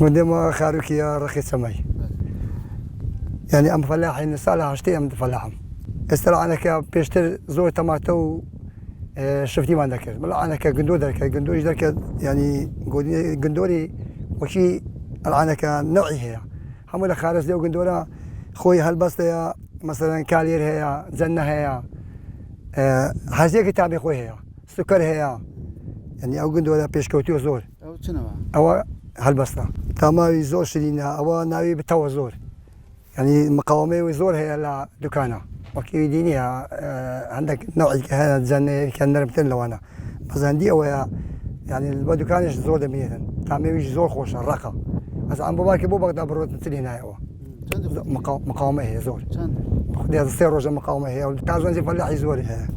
قدام خاروكي يا رخي سماي يعني ام فلاحين صالح اشتي ام فلاحهم استرى انا كبيشتر زور طماطو شفتي ما ذكر والله انا كجندوري ذاك يعني جندوري وشي انا كنوعي هي حمل خارج ديو جندورا خوي هالبسطه يا مثلا كالير هي زنه هي حاجه كتابي خوي هي سكر هي يعني او جندورا بيشكوتيو زور او شنو او هالبسطه تماوي زور شرينا او ناوي بتو زور يعني مقاومه وزور هي لا دكانه وكي دينيها عندك نوع هذا زن كان نربتن لو انا بس عندي او يعني البدو كانش زور دميتن تعمل زور خوش الرقه بس عم باباكي بو بقدر بروت مثل هنا هو مقاومه هي زور خدي تصير رجل مقاومه هي والتازن زي فلاحي زور هي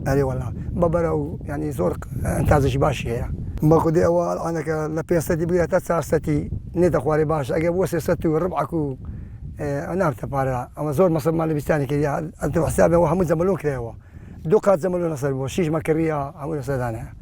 هذه والله بابا يعني زور انتاز شباشي هي ما خدي اول انا لا بيستي بيها تساستي نيت اخواري باش اجيب وسي ستي وربعك انا ارتفع اما زور مصر مالي بستاني كذا انت حسابي هو حمود زملون كذا هو دوقات زملون نصر شيش مكريه حمود سدانه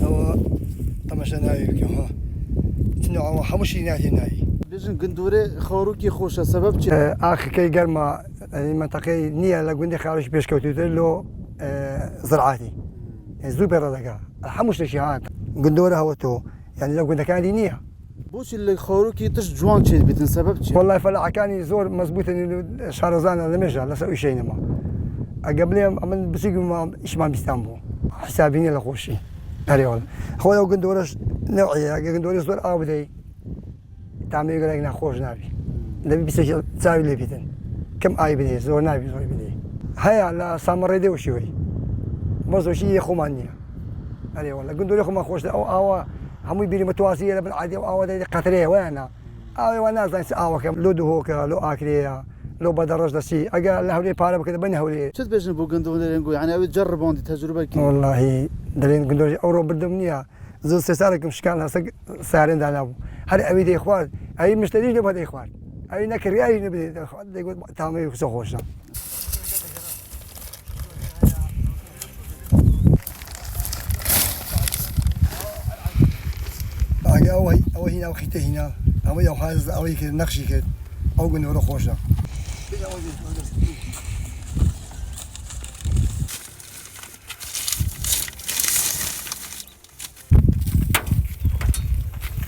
هو تماشا نايك ها تنوع حمشي ناي بيجن قندوري خوروكي خوشه سبب شي اخي كي قرما المنطقه نيه لقندي خارج بيشكوتو له زرعاتي زوبر لقى الحمش شيء قندوره هو تو يعني لو قلنا كان نيه بوش اللي خوروكي تش جوان شي بيتن سبب شي والله فلا كان زور مزبوط شارزان لمجا لا سوي شيء ما قبل من بسيق ما ايش ما بيستنبو حسابيني لخوشي هري والله خويا قندورش نوعيه قندوري زور ابدي تعمل يقول لك نخوش نبي نبي بس تساوي لي بيتن كم اي بدي زور نبي زور بدي هيا لا سامر دي وشوي مزو شي خمانيه هري والله قندوري خما خوش او هم يبيني متوازيه بالعادي او قطريه وانا او وانا زين او كم لو دهوك لو اكليه لو بدرج شيء اجا له لي بارا كذا بني هولي شد بيجن بو قندوري نقول يعني ابي تجربوا انت تجربه كي والله دلين قندوري اورو بدمنيا زو سالك مشكلة سعرين دانا هل ابي دي اخوان اي مشتري بهذا اخوان اي نكري اي نبي يقول تعمل خوشنا او هنا او خيته هنا او يا حاز او نقشي كده او قندوري خوشنا